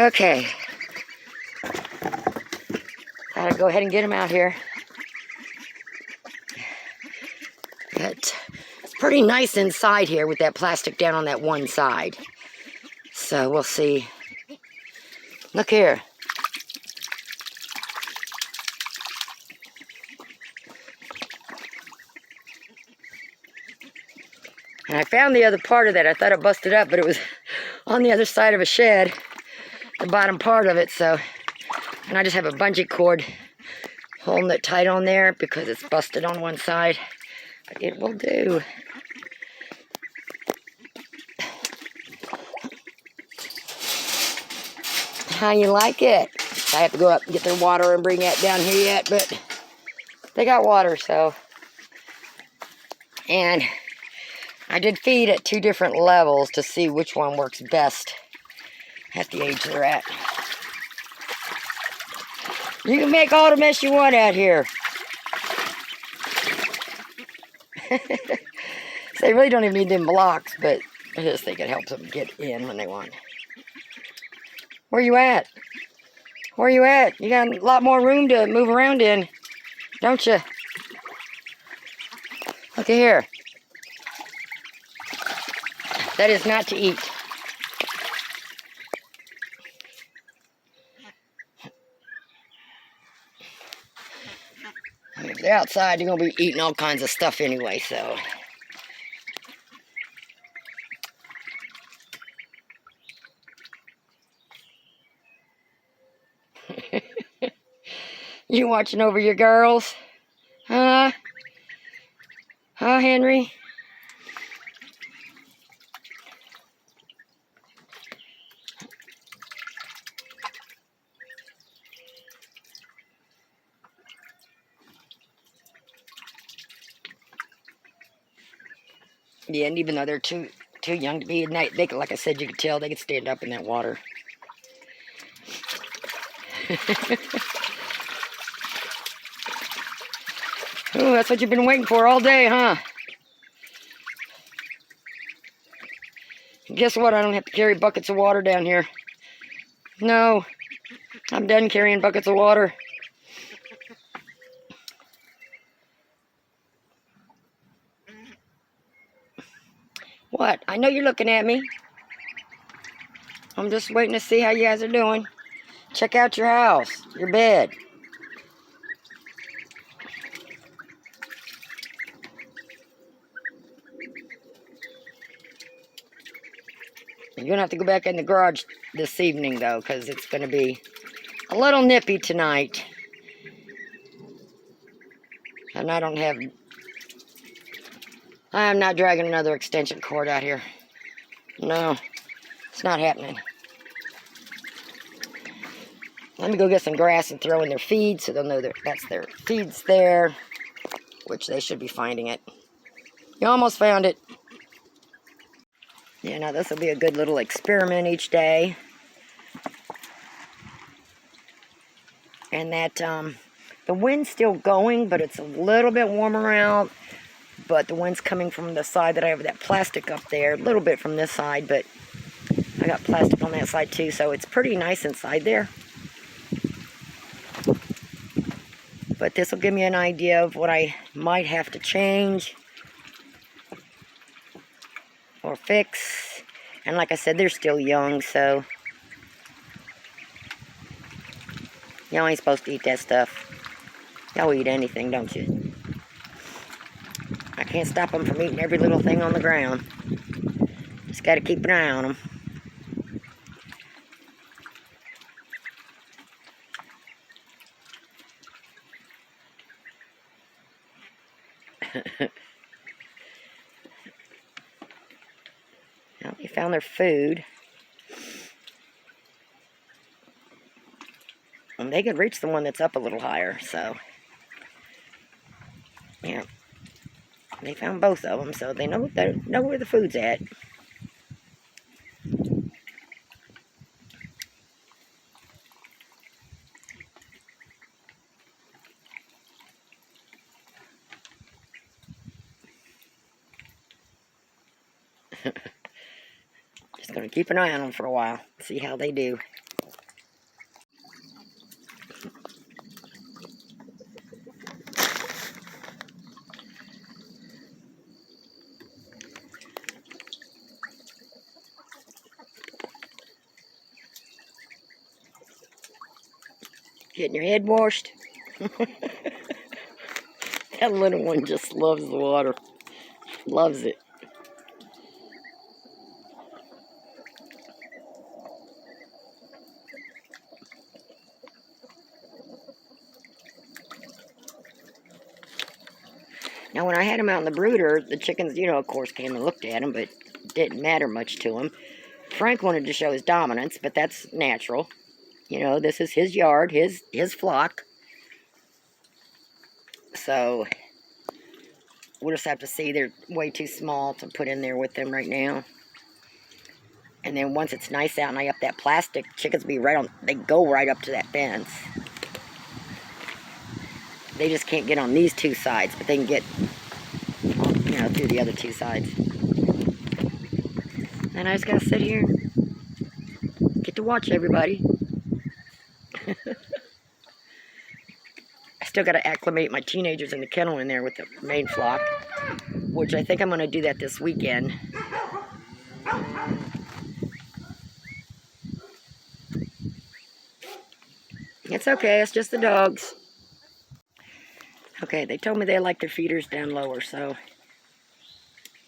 Okay. Gotta go ahead and get them out here. But it's pretty nice inside here with that plastic down on that one side. So we'll see. Look here. And I found the other part of that. I thought it busted up, but it was on the other side of a shed, the bottom part of it. So, and I just have a bungee cord holding it tight on there because it's busted on one side. But it will do. How you like it? I have to go up and get their water and bring that down here yet, but they got water, so. And I did feed at 2 different levels to see which one works best at the age they're at. You can make all the mess you want out here. So they really don't even need them blocks, but I just think it helps them get in when they want. Where you at? Where you at? You got a lot more room to move around in, don't you? Look at here. That is not to eat. I mean, if they're outside, they're going to be eating all kinds of stuff anyway, so. You watching over your girls? Huh? Huh, Henry? Yeah, and even though they're too young to be at night, they could, like I said, you could tell they could stand up in that water. Oh, that's what you've been waiting for all day, huh? Guess what? I don't have to carry buckets of water down here. No, I'm done carrying buckets of water. What? I know you're looking at me. I'm just waiting to see how you guys are doing. Check out your house, your bed. You're going to have to go back in the garage this evening, though, because it's going to be a little nippy tonight. And I'm not dragging another extension cord out here. No, it's not happening. Let me go get some grass and throw in their feed so they'll know that's their feed's there, which they should be finding it. You almost found it. Yeah, now this will be a good little experiment each day. And that the wind's still going, but it's a little bit warmer out. But the wind's coming from the side that I have that plastic up there. A little bit from this side, but I got plastic on that side too, so it's pretty nice inside there. But this will give me an idea of what I might have to change or fix. And like I said, they're still young, so y'all ain't supposed to eat that stuff. Y'all eat anything, don't you? I can't stop them from eating every little thing on the ground. Just got to keep an eye on them. Well, they found their food. And they could reach the one that's up a little higher, so. Yeah. They found both of them, so they know where the food's at. Just going to keep an eye on them for a while, see how they do. Getting your head washed. That little one just loves the water. Loves it. Now, when I had him out in the brooder, the chickens, you know, of course, came and looked at him, but it didn't matter much to him. Frank wanted to show his dominance, but that's natural. You know, this is his yard, his flock. So, we'll just have to see. They're way too small to put in there with them right now. And then once it's nice out and I up that plastic, chickens be right on, they go right up to that fence. They just can't get on these two sides, but they can get, you know, through the other two sides. And I just gotta sit here, get to watch everybody. I still gotta acclimate my teenagers in the kennel in there with the main flock, which I think I'm gonna do that this weekend. It's okay, it's just the dogs. Okay, they told me they like their feeders down lower, so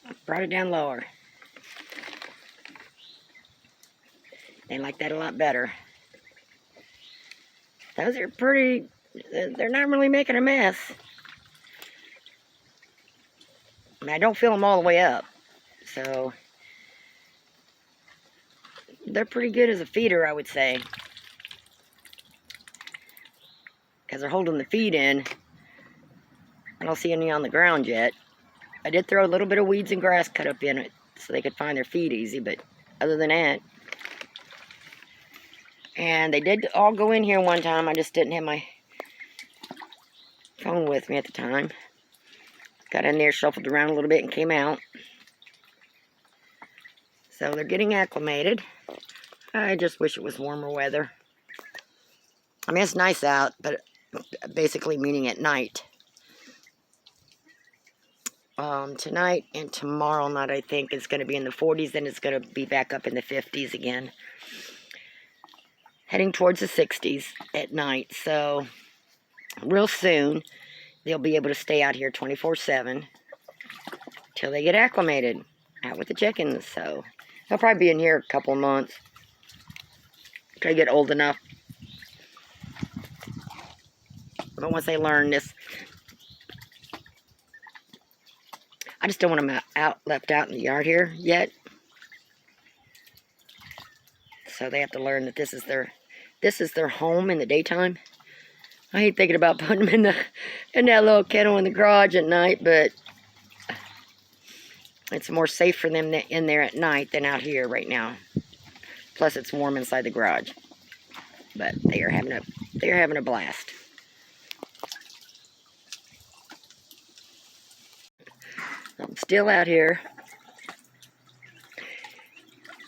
I brought it down lower. They like that a lot better. Those are pretty, they're not really making a mess. I mean, I don't fill them all the way up, so they're pretty good as a feeder, I would say. Because they're holding the feed in. I don't see any on the ground yet. I did throw a little bit of weeds and grass cut up in it so they could find their feed easy, but other than that. And they did all go in here one time. I just didn't have my phone with me at the time. Got in there, shuffled around a little bit, and came out. So they're getting acclimated. I just wish it was warmer weather. I mean, it's nice out, but basically meaning at night. Tonight and tomorrow night, I think, is going to be in the 40s. Then it's going to be back up in the 50s again. Heading towards the 60s at night. So, real soon, they'll be able to stay out here 24/7 till they get acclimated out with the chickens. So, they'll probably be in here a couple of months. Try to get old enough. But once they learn this, I just don't want them left out in the yard here yet. So they have to learn that this is their home in the daytime. I hate thinking about putting them in that little kennel in the garage at night, but it's more safe for them in there at night than out here right now. Plus, it's warm inside the garage. But they are having a blast. I'm still out here.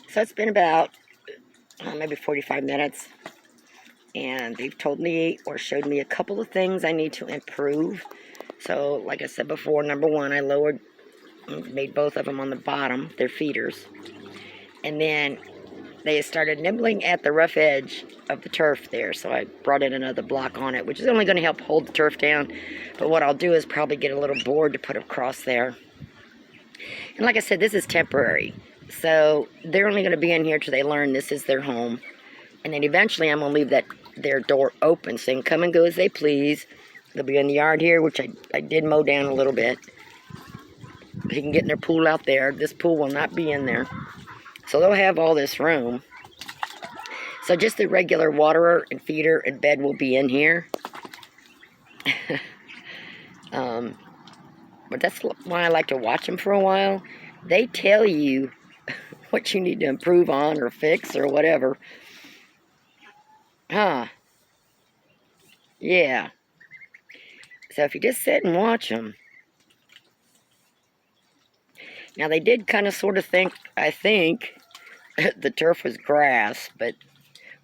So it's been about maybe 45 minutes. And they've told me or showed me a couple of things I need to improve. So, like I said before, number one, I made both of them on the bottom, their feeders. And then they started nibbling at the rough edge of the turf there. So I brought in another block on it, which is only going to help hold the turf down. But what I'll do is probably get a little board to put across there. And like I said, this is temporary. So they're only going to be in here till they learn this is their home. And then eventually I'm going to leave their door open so they can come and go as they please. They'll be in the yard here, which I did mow down a little bit. They can get in their pool out there. This pool will not be in there. So they'll have all this room. So just the regular waterer and feeder and bed will be in here. But that's why I like to watch them for a while. They tell you what you need to improve on or fix or whatever. Huh. Yeah. So if you just sit and watch them. Now they did kind of sort of think, I think, the turf was grass, but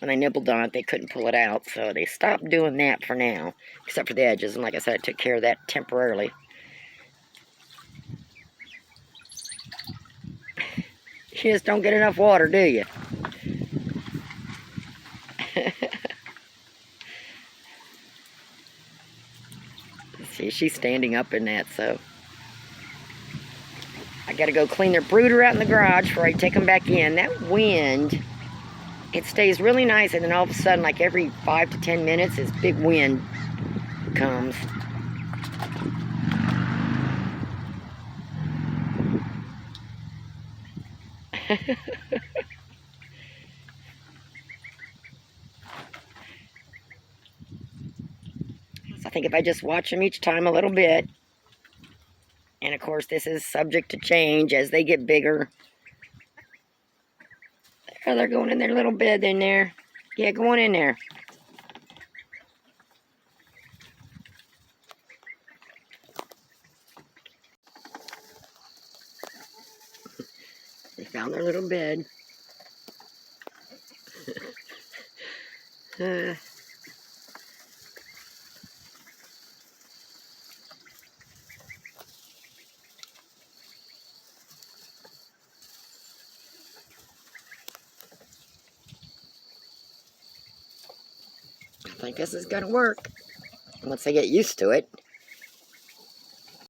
when they nibbled on it, they couldn't pull it out. So they stopped doing that for now, except for the edges. And like I said, I took care of that temporarily. You just don't get enough water, do you? she's standing up in that, so. I gotta go clean their brooder out in the garage before I take them back in. That wind, it stays really nice, and then all of a sudden, like every 5 to 10 minutes, this big wind comes. So I think if I just watch them each time a little bit, and of course this is subject to change as they get bigger. There, they're going in their little bed in there. Yeah, go on in there. They found their little bed. I think this is gonna work once I get used to it.